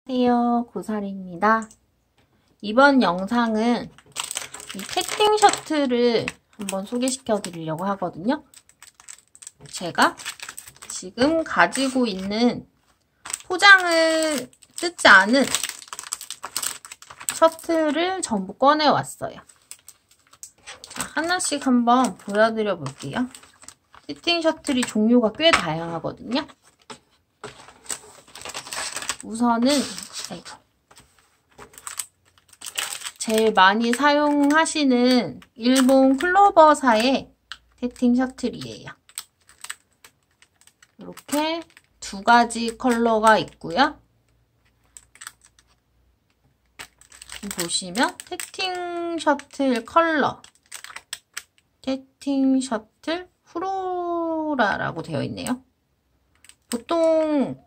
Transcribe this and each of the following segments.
안녕하세요, 고사리입니다. 이번 영상은 이 태팅 셔틀을 한번 소개시켜 드리려고 하거든요. 제가 지금 가지고 있는 포장을 뜯지 않은 셔틀을 전부 꺼내 왔어요. 하나씩 한번 보여드려 볼게요. 태팅 셔틀이 종류가 꽤 다양하거든요. 우선은 제일 많이 사용하시는 일본 클로버사의 태팅 셔틀이에요. 이렇게 두 가지 컬러가 있고요. 보시면 태팅 셔틀 컬러, 태팅 셔틀 후로라라고 되어 있네요. 보통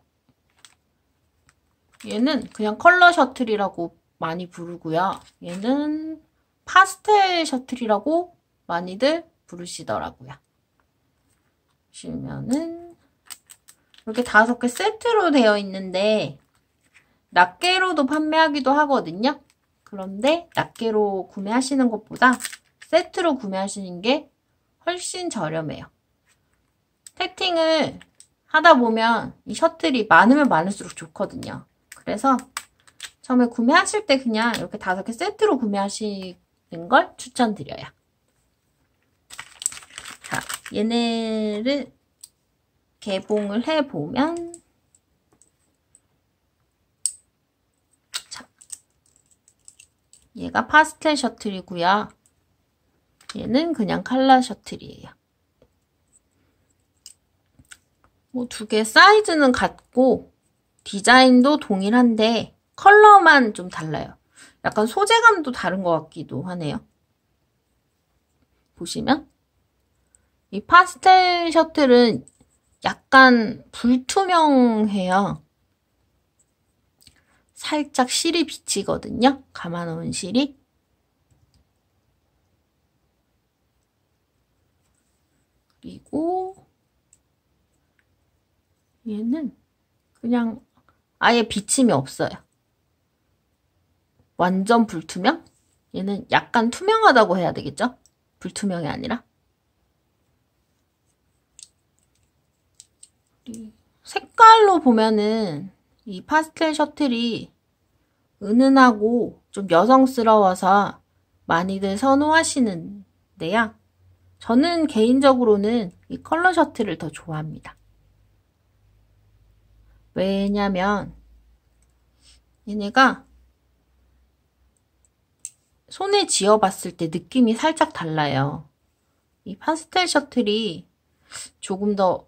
얘는 그냥 컬러 셔틀이라고 많이 부르고요. 얘는 파스텔 셔틀이라고 많이들 부르시더라고요. 보시면은 이렇게 5개 세트로 되어 있는데 낱개로도 판매하기도 하거든요. 그런데 낱개로 구매하시는 것보다 세트로 구매하시는 게 훨씬 저렴해요. 태팅을 하다 보면 이 셔틀이 많으면 많을수록 좋거든요. 그래서 처음에 구매하실 때 그냥 이렇게 5개 세트로 구매하시는 걸 추천드려요. 자, 얘네를 개봉을 해보면, 자, 얘가 파스텔 셔틀이고요. 얘는 그냥 컬러 셔틀이에요. 뭐 2개 사이즈는 같고 디자인도 동일한데 컬러만 좀 달라요. 약간 소재감도 다른 것 같기도 하네요. 보시면 이 파스텔 셔틀은 약간 불투명해요. 살짝 실이 비치거든요. 감아놓은 실이. 그리고 얘는 그냥 아예 비침이 없어요. 완전 불투명? 얘는 약간 투명하다고 해야 되겠죠? 불투명이 아니라. 색깔로 보면은 이 파스텔 셔틀이 은은하고 좀 여성스러워서 많이들 선호하시는데요. 저는 개인적으로는 이 컬러 셔틀을 더 좋아합니다. 왜냐면 얘네가 손에 쥐어봤을 때 느낌이 살짝 달라요. 이 파스텔 셔틀이 조금 더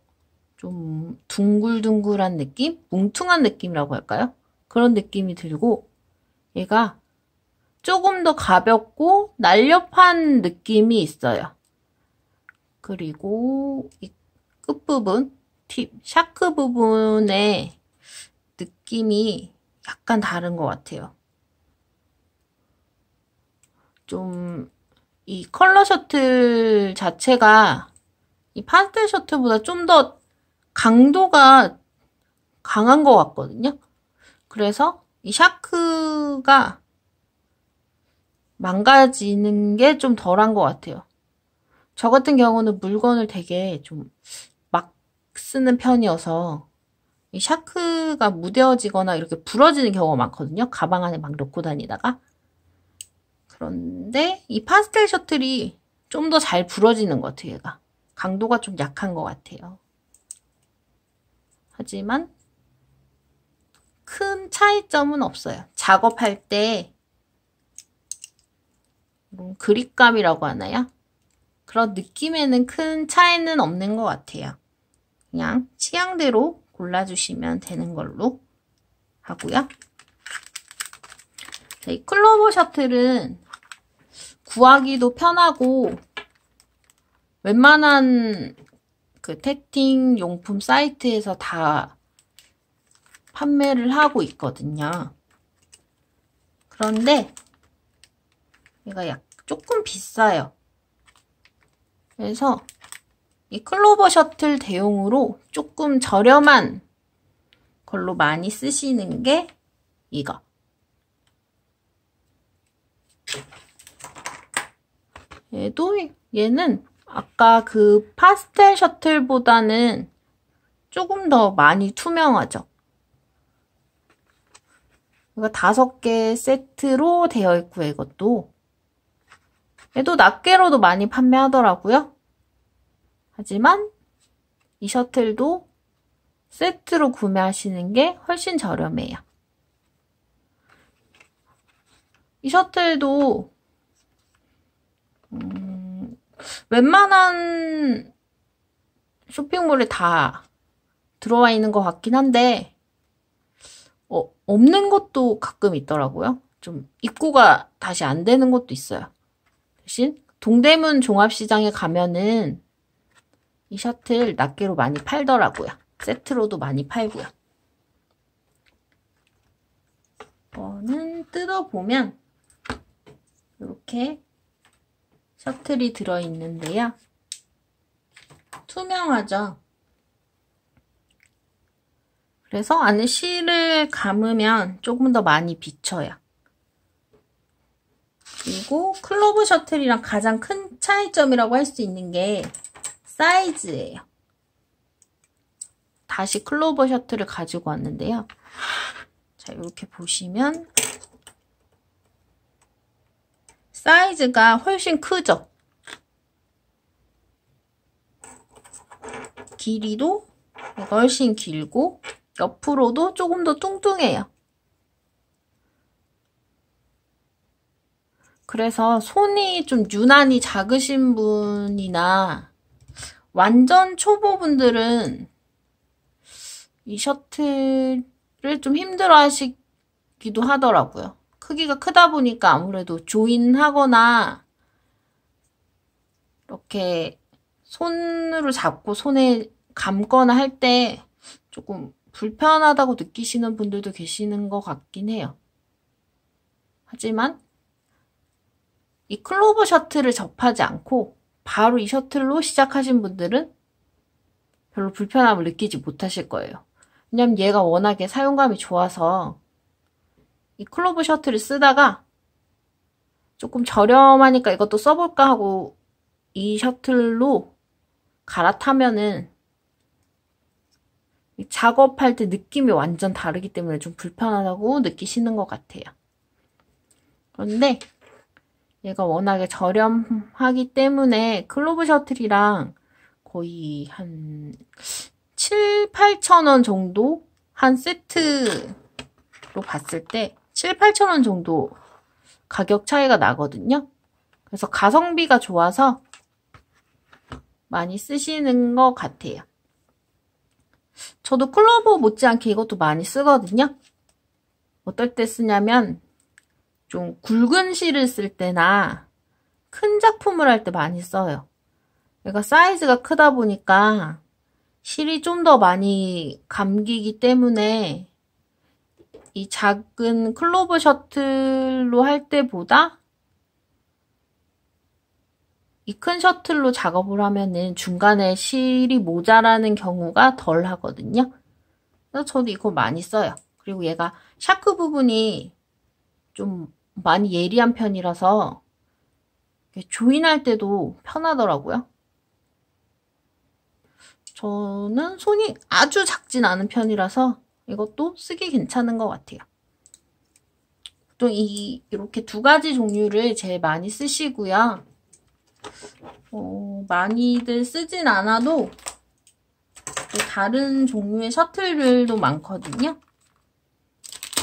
좀 둥글둥글한 느낌? 뭉퉁한 느낌이라고 할까요? 그런 느낌이 들고 얘가 조금 더 가볍고 날렵한 느낌이 있어요. 그리고 이 끝부분, 팁, 샤크 부분의 느낌이 약간 다른 것 같아요. 좀 이 컬러 셔틀 자체가 이 파스텔 셔틀보다 좀 더 강도가 강한 것 같거든요. 그래서 이 샤크가 망가지는 게 좀 덜한 것 같아요. 저 같은 경우는 물건을 되게 좀 막 쓰는 편이어서 이 샤크가 무뎌지거나 이렇게 부러지는 경우가 많거든요. 가방 안에 막 넣고 다니다가. 그런데 이 파스텔 셔틀이 좀 더 잘 부러지는 것 같아요. 얘가. 강도가 좀 약한 것 같아요. 하지만 큰 차이점은 없어요. 작업할 때 그립감이라고 하나요? 그런 느낌에는 큰 차이는 없는 것 같아요. 그냥 취향대로 골라주시면 되는 걸로 하고요. 이 클로버 셔틀은 구하기도 편하고 웬만한 그 태팅 용품 사이트에서 다 판매를 하고 있거든요. 그런데 얘가 조금 비싸요. 그래서 이 클로버 셔틀 대용으로 조금 저렴한 걸로 많이 쓰시는 게 이거. 얘는 아까 그 파스텔 셔틀보다는 조금 더 많이 투명하죠. 이거 5개 세트로 되어 있고요, 이것도. 얘도 낱개로도 많이 판매하더라고요. 하지만 이 셔틀도 세트로 구매하시는 게 훨씬 저렴해요. 이 셔틀도 웬만한 쇼핑몰에 다 들어와 있는 것 같긴 한데 없는 것도 가끔 있더라고요. 좀 입고가 다시 안 되는 것도 있어요. 대신 동대문 종합시장에 가면은 이 셔틀 낱개로 많이 팔더라고요. 세트로도 많이 팔고요. 이거는 뜯어보면 이렇게 셔틀이 들어있는데요. 투명하죠? 그래서 안에 실을 감으면 조금 더 많이 비쳐요. 그리고 클로버 셔틀이랑 가장 큰 차이점이라고 할 수 있는 게 사이즈예요. 다시 클로버 셔틀을 가지고 왔는데요. 자, 이렇게 보시면 사이즈가 훨씬 크죠? 길이도 훨씬 길고 옆으로도 조금 더 뚱뚱해요. 그래서 손이 좀 유난히 작으신 분이나 완전 초보분들은 이 셔틀을 좀 힘들어 하시기도 하더라고요. 크기가 크다 보니까 아무래도 조인하거나 이렇게 손으로 잡고 손에 감거나 할 때 조금 불편하다고 느끼시는 분들도 계시는 것 같긴 해요. 하지만 이 클로버 셔틀을 접하지 않고 바로 이 셔틀로 시작하신 분들은 별로 불편함을 느끼지 못하실 거예요. 왜냐면 얘가 워낙에 사용감이 좋아서 이 클로버 셔틀을 쓰다가 조금 저렴하니까 이것도 써볼까 하고 이 셔틀로 갈아타면은 작업할 때 느낌이 완전 다르기 때문에 좀 불편하다고 느끼시는 것 같아요. 그런데 얘가 워낙에 저렴하기 때문에 클로버 셔틀이랑 거의 한 7, 8천 원 정도 한 세트로 봤을 때 7, 8천 원 정도 가격 차이가 나거든요. 그래서 가성비가 좋아서 많이 쓰시는 것 같아요. 저도 클로버 못지않게 이것도 많이 쓰거든요. 어떨 때 쓰냐면 좀 굵은 실을 쓸 때나 큰 작품을 할 때 많이 써요. 얘가 사이즈가 크다 보니까 실이 좀 더 많이 감기기 때문에 이 작은 클로버 셔틀로 할 때보다 이 큰 셔틀로 작업을 하면은 중간에 실이 모자라는 경우가 덜 하거든요. 그래서 저도 이거 많이 써요. 그리고 얘가 샤크 부분이 좀 많이 예리한 편이라서 조인할 때도 편하더라고요. 저는 손이 아주 작진 않은 편이라서 이것도 쓰기 괜찮은 것 같아요. 보통 이렇게 두 가지 종류를 제일 많이 쓰시고요. 많이들 쓰진 않아도 또 다른 종류의 셔틀들도 많거든요.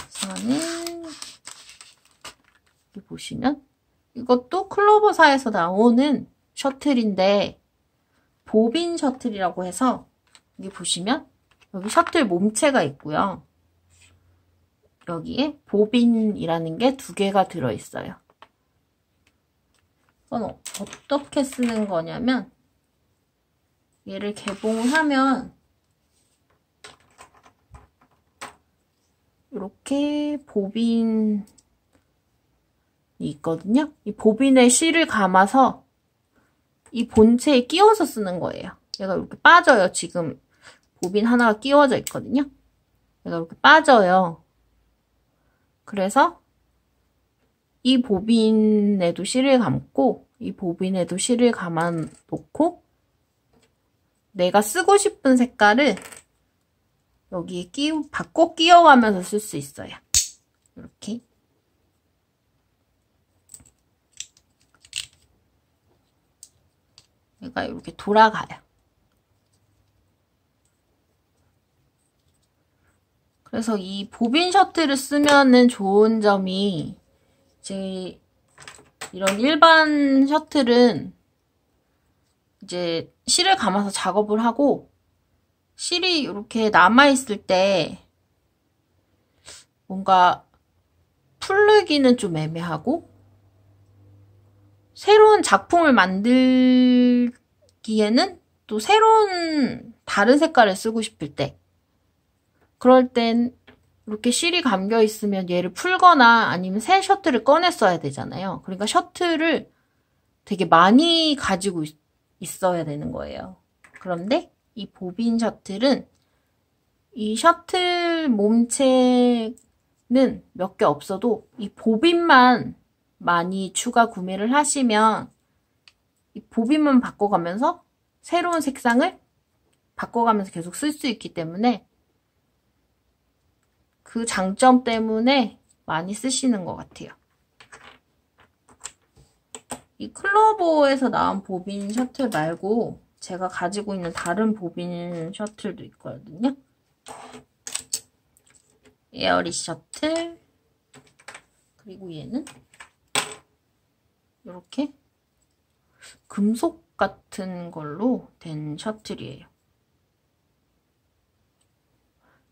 우선은 여기 보시면 이것도 클로버사에서 나오는 셔틀인데 보빈 셔틀이라고 해서 여기 보시면 여기 셔틀 몸체가 있고요. 여기에 보빈이라는 게 2개가 들어있어요. 이건 어떻게 쓰는 거냐면 얘를 개봉을 하면 이렇게 보빈이 있거든요. 이 보빈에 실을 감아서 이 본체에 끼워서 쓰는 거예요. 얘가 이렇게 빠져요. 지금 보빈 하나가 끼워져 있거든요. 얘가 이렇게 빠져요. 그래서 이 보빈에도 실을 감고 이 보빈에도 실을 감아 놓고 내가 쓰고 싶은 색깔을 여기에 바꿔 끼워가면서 쓸 수 있어요. 이렇게. 얘가 이렇게 돌아가요. 그래서 이 보빈 셔틀을 쓰면은 좋은 점이 이제 이런 일반 셔틀은 이제 실을 감아서 작업을 하고 실이 이렇게 남아있을 때 뭔가 풀르기는 좀 애매하고 새로운 작품을 만들기에는 또 새로운 다른 색깔을 쓰고 싶을 때 그럴 땐 이렇게 실이 감겨 있으면 얘를 풀거나 아니면 새 셔틀을 꺼내 써야 되잖아요. 그러니까 셔틀을 되게 많이 가지고 있어야 되는 거예요. 그런데 이 보빈 셔틀은 이 셔틀 몸체는 몇 개 없어도 이 보빈만 많이 추가 구매를 하시면 이 보빈만 바꿔가면서 새로운 색상을 바꿔가면서 계속 쓸 수 있기 때문에 그 장점 때문에 많이 쓰시는 것 같아요. 이 클로버에서 나온 보빈 셔틀 말고 제가 가지고 있는 다른 보빈 셔틀도 있거든요. 에어리 셔틀, 그리고 얘는 이렇게 금속 같은 걸로 된 셔틀이에요.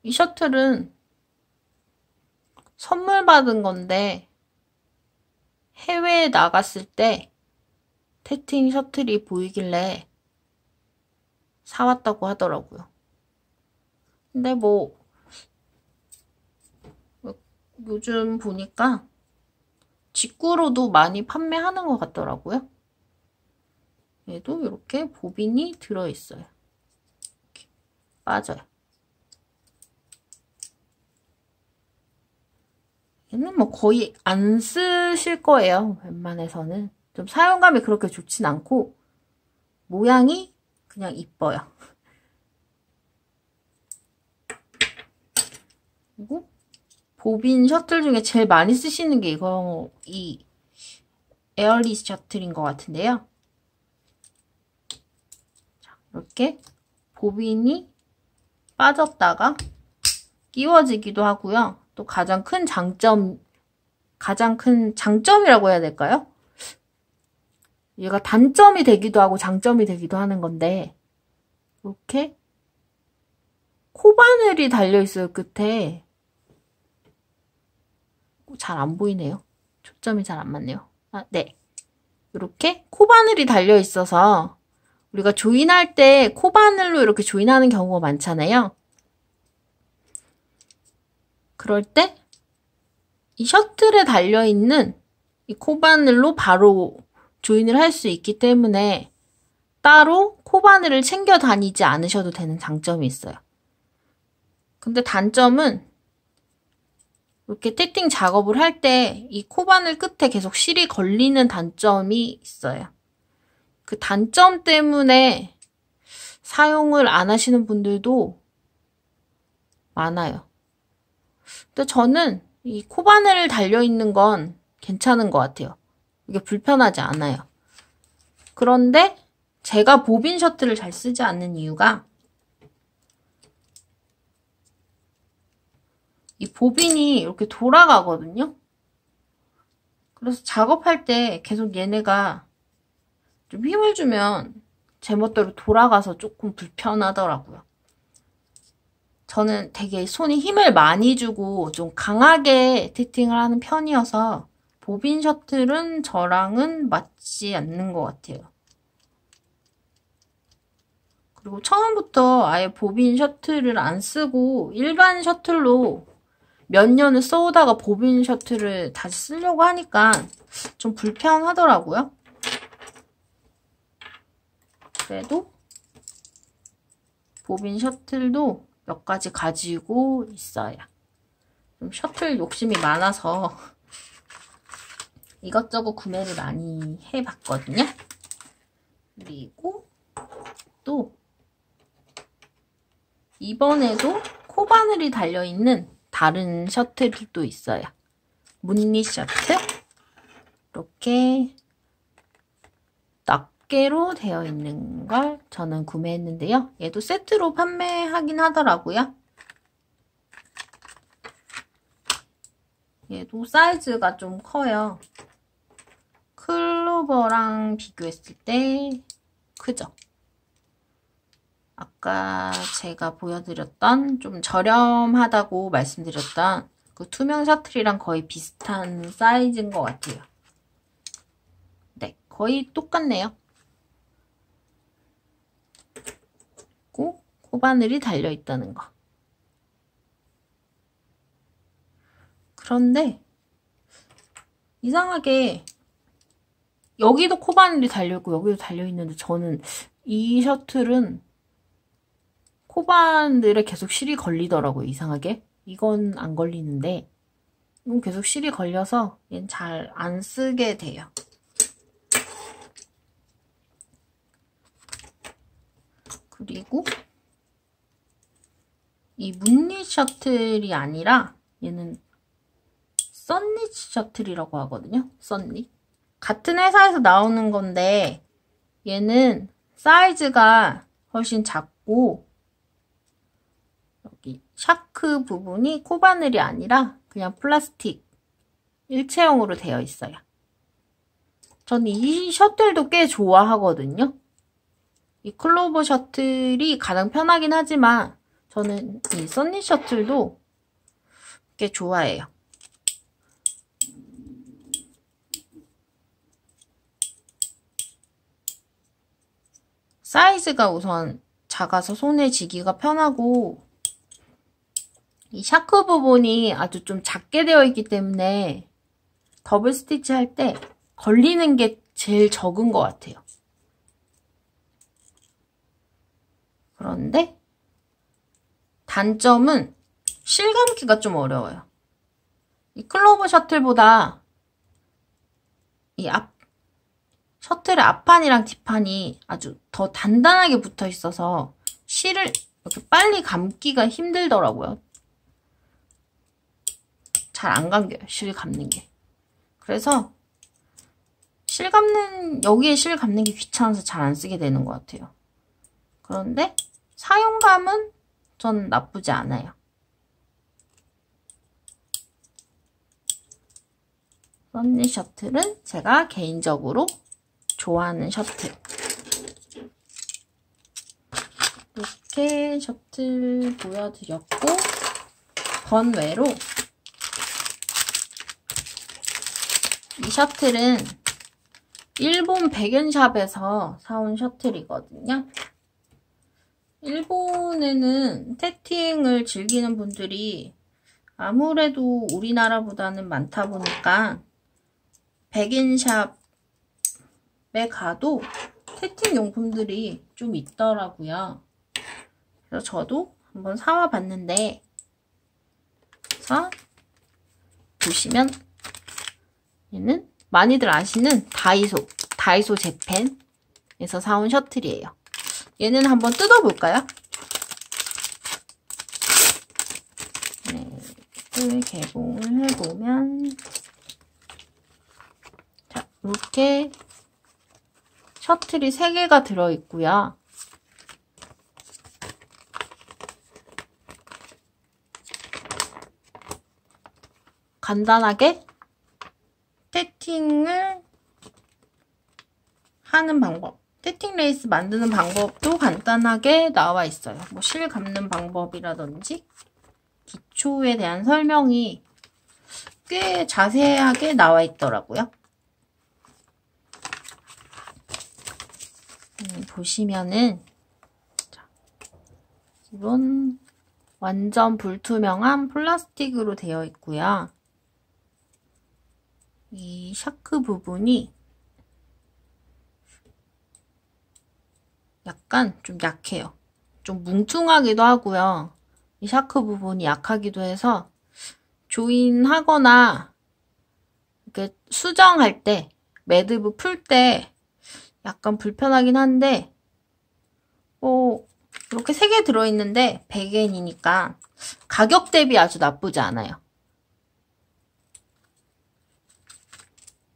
이 셔틀은 선물 받은 건데 해외에 나갔을 때 태팅 셔틀이 보이길래 사왔다고 하더라고요. 근데 뭐 요즘 보니까 직구로도 많이 판매하는 것 같더라고요. 얘도 이렇게 보빈이 들어있어요. 이렇게 빠져요. 얘는 뭐 거의 안 쓰실 거예요. 웬만해서는. 좀 사용감이 그렇게 좋진 않고 모양이 그냥 이뻐요. 그리고 보빈 셔틀 중에 제일 많이 쓰시는 게 이 에어리 셔틀인 것 같은데요. 자, 이렇게 보빈이 빠졌다가 끼워지기도 하고요. 또 가장 큰 장점이라고 해야 될까요? 얘가 단점이 되기도 하고 장점이 되기도 하는 건데 이렇게 코바늘이 달려있어요, 끝에. 잘 안 보이네요. 초점이 잘 안 맞네요. 아, 네. 이렇게 코바늘이 달려있어서 우리가 조인할 때 코바늘로 이렇게 조인하는 경우가 많잖아요. 그럴 때 이 셔틀에 달려있는 이 코바늘로 바로 조인을 할 수 있기 때문에 따로 코바늘을 챙겨 다니지 않으셔도 되는 장점이 있어요. 근데 단점은 이렇게 태팅 작업을 할 때 이 코바늘 끝에 계속 실이 걸리는 단점이 있어요. 그 단점 때문에 사용을 안 하시는 분들도 많아요. 근데 저는 이 코바늘 달려있는 건 괜찮은 것 같아요. 이게 불편하지 않아요. 그런데 제가 보빈 셔틀을 잘 쓰지 않는 이유가 이 보빈이 이렇게 돌아가거든요. 그래서 작업할 때 계속 얘네가 좀 힘을 주면 제멋대로 돌아가서 조금 불편하더라고요. 저는 되게 손에 힘을 많이 주고 좀 강하게 태팅을 하는 편이어서 보빈 셔틀은 저랑은 맞지 않는 것 같아요. 그리고 처음부터 아예 보빈 셔틀을 안 쓰고 일반 셔틀로 몇 년을 써오다가 보빈 셔틀을 다시 쓰려고 하니까 좀 불편하더라고요. 그래도 보빈 셔틀도 몇 가지 가지고 있어요. 좀 셔틀 욕심이 많아서 이것저것 구매를 많이 해봤거든요. 그리고 또 이번에도 코바늘이 달려있는 다른 셔틀도 있어요. 문니 셔틀. 이렇게 낱개로 되어 있는 걸 저는 구매했는데요. 얘도 세트로 판매하긴 하더라고요. 얘도 사이즈가 좀 커요. 클로버랑 비교했을 때 크죠? 아까 제가 보여드렸던 좀 저렴하다고 말씀드렸던 그 투명 셔틀이랑 거의 비슷한 사이즈인 것 같아요. 네, 거의 똑같네요. 그리고 코바늘이 달려있다는 거. 그런데 이상하게 여기도 코바늘이 달려있고 여기도 달려있는데 저는 이 셔틀은 코바늘에 계속 실이 걸리더라고요. 이상하게. 이건 안 걸리는데 이건 계속 실이 걸려서 얘는 잘 안 쓰게 돼요. 그리고 이 문니 셔틀이 아니라 얘는 썬니 셔틀이라고 하거든요. 썬니. 같은 회사에서 나오는 건데 얘는 사이즈가 훨씬 작고 여기 샤크 부분이 코바늘이 아니라 그냥 플라스틱 일체형으로 되어 있어요. 저는 이 셔틀도 꽤 좋아하거든요. 이 클로버 셔틀이 가장 편하긴 하지만 저는 이 썬니 셔틀도 꽤 좋아해요. 사이즈가 우선 작아서 손에 쥐기가 편하고 이 샤크 부분이 아주 좀 작게 되어 있기 때문에 더블 스티치 할 때 걸리는 게 제일 적은 것 같아요. 그런데 단점은 실감기가 좀 어려워요. 이 클로버 셔틀보다 이 셔틀의 앞판이랑 뒷판이 아주 더 단단하게 붙어 있어서 실을 이렇게 빨리 감기가 힘들더라고요. 잘 안 감겨요. 실 감는 게. 그래서 여기에 실 감는 게 귀찮아서 잘 안 쓰게 되는 것 같아요. 그런데 사용감은 전 나쁘지 않아요. 썬니 셔틀은 제가 개인적으로 좋아하는 셔틀. 이렇게 셔틀 보여드렸고 번외로 이 셔틀은 일본 백엔샵에서 사온 셔틀이거든요. 일본에는 태팅을 즐기는 분들이 아무래도 우리나라보다는 많다 보니까 백엔샵에 가도 태팅 용품들이 좀 있더라고요. 그래서 저도 한번 사와 봤는데, 그래서 보시면 얘는 많이들 아시는 다이소 재팬에서 사온 셔틀이에요. 얘는 한번 뜯어볼까요? 네, 이걸 개봉을 해보면 자, 이렇게 셔틀이 3개가 들어있고요. 간단하게 태팅을 하는 방법, 태팅 레이스 만드는 방법도 간단하게 나와 있어요. 뭐 실 감는 방법이라든지 기초에 대한 설명이 꽤 자세하게 나와 있더라고요. 보시면은 이건 완전 불투명한 플라스틱으로 되어 있고요. 이 샤크 부분이 약간 좀 약해요. 좀 뭉퉁하기도 하고요. 이 샤크 부분이 약하기도 해서 조인하거나 이렇게 수정할 때, 매듭을 풀 때 약간 불편하긴 한데 이렇게 3개 들어있는데 100엔이니까 가격 대비 아주 나쁘지 않아요.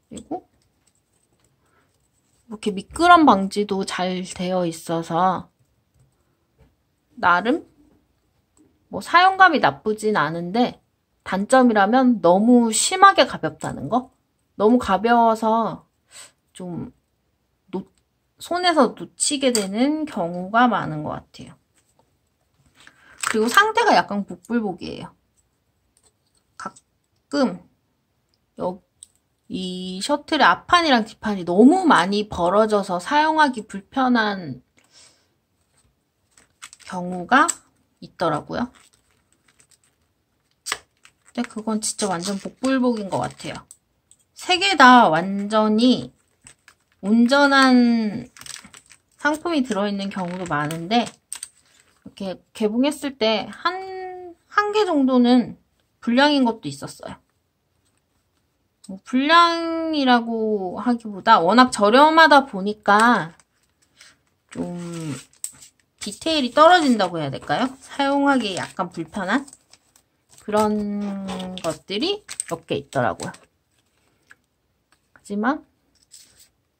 그리고 이렇게 미끄럼 방지도 잘 되어 있어서 나름 뭐 사용감이 나쁘진 않은데 단점이라면 너무 심하게 가볍다는 거? 너무 가벼워서 좀 손에서 놓치게 되는 경우가 많은 것 같아요. 그리고 상태가 약간 복불복이에요. 가끔 이 셔틀의 앞판이랑 뒷판이 너무 많이 벌어져서 사용하기 불편한 경우가 있더라고요. 근데 그건 진짜 완전 복불복인 것 같아요. 3개 다 완전히 온전한 상품이 들어있는 경우도 많은데 이렇게 개봉했을 때 한 개 정도는 불량인 것도 있었어요. 뭐 불량이라고 하기보다 워낙 저렴하다 보니까 좀 디테일이 떨어진다고 해야 될까요? 사용하기 약간 불편한 그런 것들이 몇 개 있더라고요. 하지만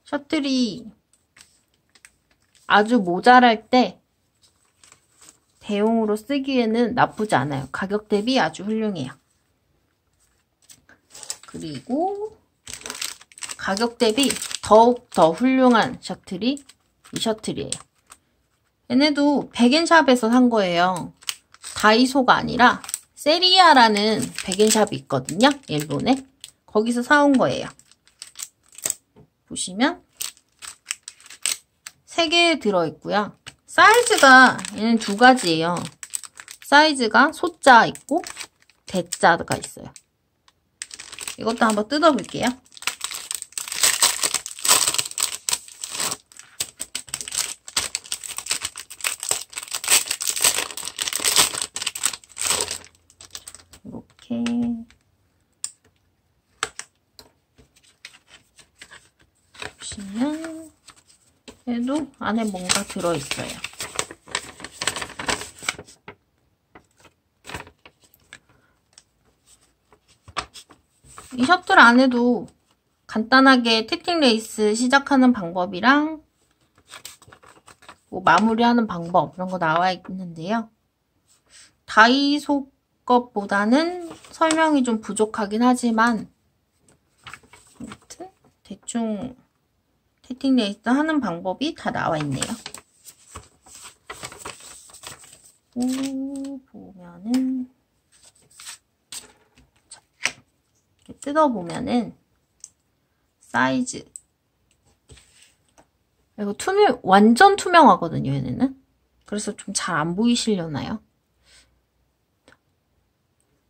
셔틀이 아주 모자랄 때 대용으로 쓰기에는 나쁘지 않아요. 가격 대비 아주 훌륭해요. 그리고 가격 대비 더욱 더 훌륭한 셔틀이 이 셔틀이에요. 얘네도 백엔샵에서 산 거예요. 다이소가 아니라 세리아라는 백엔샵이 있거든요. 일본에. 거기서 사온 거예요. 보시면 3개 들어있고요. 사이즈가 얘는 2가지예요. 사이즈가 소자 있고 대자가 있어요. 이것도 한번 뜯어볼게요. 이렇게 보시면 얘도 안에 뭔가 들어있어요. 이 셔틀 안에도 간단하게 태팅 레이스 시작하는 방법이랑 뭐 마무리하는 방법 이런 거 나와 있는데요. 다이소 것보다는 설명이 좀 부족하긴 하지만 아무튼 대충 태팅 레이스 하는 방법이 다 나와 있네요. 보면은 이렇게 뜯어보면은 사이즈 이거 완전 투명하거든요, 얘네는. 그래서 좀 잘 안 보이시려나요?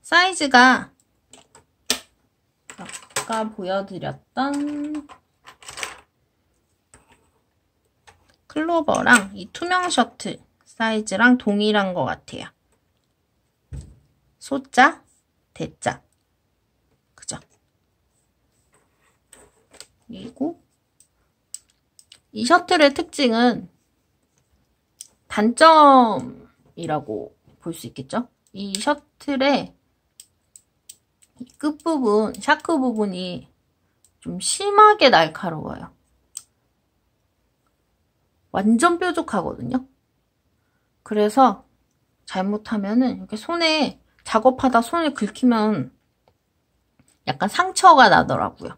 사이즈가 아까 보여드렸던 클로버랑 이 투명 셔틀 사이즈랑 동일한 것 같아요. 소자, 대자. 그죠? 그리고 이 셔틀의 특징은 단점이라고 볼 수 있겠죠? 이 셔틀의 이 끝부분, 샤크 부분이 좀 심하게 날카로워요. 완전 뾰족하거든요. 그래서 잘못하면은 이렇게 손에 작업하다 손을 긁히면 약간 상처가 나더라고요.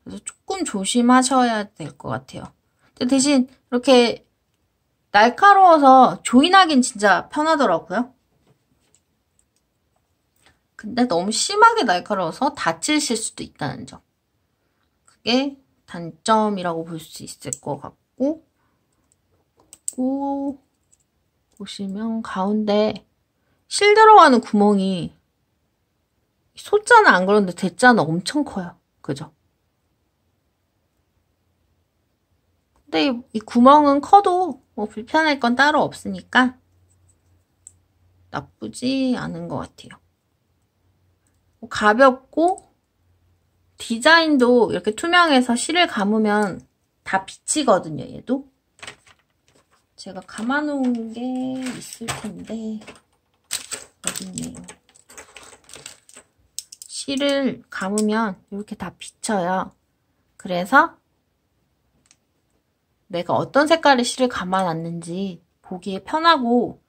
그래서 조금 조심하셔야 될 것 같아요. 근데 대신 이렇게 날카로워서 조인하긴 진짜 편하더라고요. 근데 너무 심하게 날카로워서 다치실 수도 있다는 점. 그게 단점이라고 볼 수 있을 것 같고, 그리고 보시면 가운데 실 들어가는 구멍이 소자는 안 그런데 대자는 엄청 커요. 그죠? 근데 이 구멍은 커도 뭐 불편할 건 따로 없으니까 나쁘지 않은 것 같아요. 가볍고 디자인도 이렇게 투명해서 실을 감으면 다 비치거든요, 얘도. 제가 감아놓은 게 있을 텐데 어디 있네요. 실을 감으면 이렇게 다 비쳐요. 그래서 내가 어떤 색깔의 실을 감아놨는지 보기에 편하고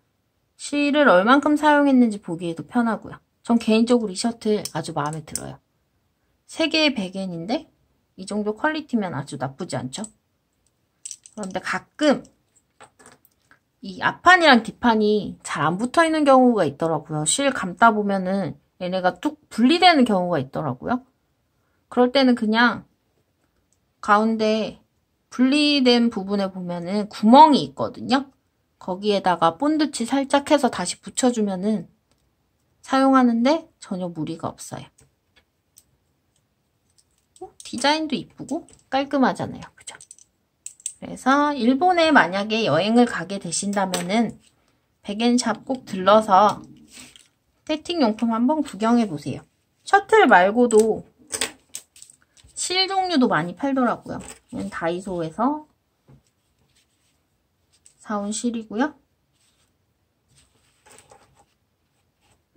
실을 얼만큼 사용했는지 보기에도 편하고요. 전 개인적으로 이 셔틀 아주 마음에 들어요. 3개의 100엔인데 이 정도 퀄리티면 아주 나쁘지 않죠? 그런데 가끔 이 앞판이랑 뒷판이 잘 안 붙어있는 경우가 있더라고요. 실 감다 보면은 얘네가 뚝 분리되는 경우가 있더라고요. 그럴 때는 그냥 가운데 분리된 부분에 보면은 구멍이 있거든요. 거기에다가 본드칠 살짝 해서 다시 붙여주면은 사용하는데 전혀 무리가 없어요. 디자인도 이쁘고 깔끔하잖아요. 그죠? 그래서 일본에 만약에 여행을 가게 되신다면은 백엔샵 꼭 들러서 세팅용품 한번 구경해보세요. 셔틀 말고도 실 종류도 많이 팔더라고요. 이건 다이소에서 사온 실이고요.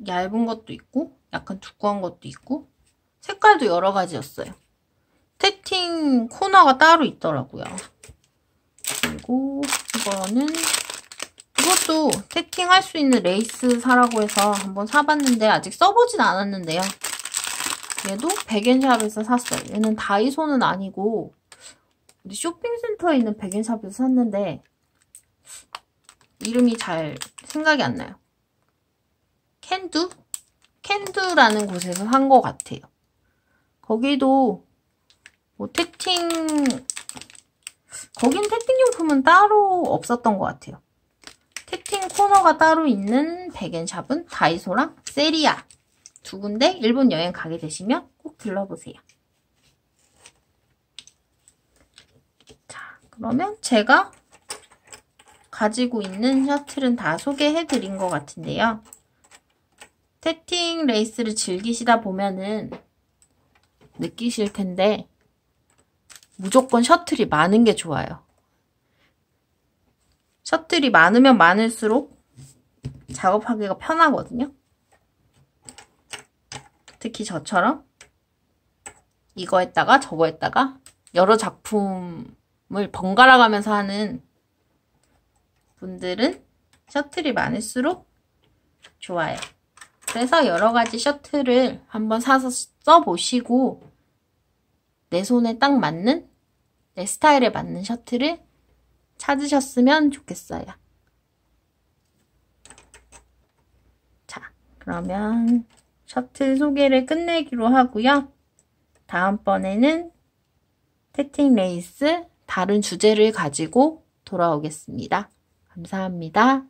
얇은 것도 있고 약간 두꺼운 것도 있고 색깔도 여러 가지였어요. 세팅 코너가 따로 있더라고요. 그리고 이것도 세팅할 수 있는 레이스 사라고 해서 한번 사봤는데 아직 써보진 않았는데요. 얘도 백엔샵에서 샀어요. 얘는 다이소는 아니고 우리 쇼핑센터에 있는 백엔샵에서 샀는데 이름이 잘 생각이 안 나요. 캔두라는 곳에서 산 것 같아요. 거기도 뭐 거긴 세팅용품은 따로 없었던 것 같아요. 세팅 코너가 따로 있는 백엔샵은 다이소랑 세리아 2군데 일본 여행 가게 되시면 꼭 들러보세요. 자, 그러면 제가 가지고 있는 셔틀은 다 소개해드린 것 같은데요. 세팅 레이스를 즐기시다 보면은 느끼실 텐데 무조건 셔틀이 많은 게 좋아요. 셔틀이 많으면 많을수록 작업하기가 편하거든요. 특히 저처럼 이거 했다가 저거 했다가 여러 작품을 번갈아 가면서 하는 분들은 셔틀이 많을수록 좋아요. 그래서 여러 가지 셔틀을 한번 사서 써보시고 내 손에 딱 맞는, 내 스타일에 맞는 셔틀을 찾으셨으면 좋겠어요. 자, 그러면 셔틀 소개를 끝내기로 하고요. 다음번에는 세팅 레이스 다른 주제를 가지고 돌아오겠습니다. 감사합니다.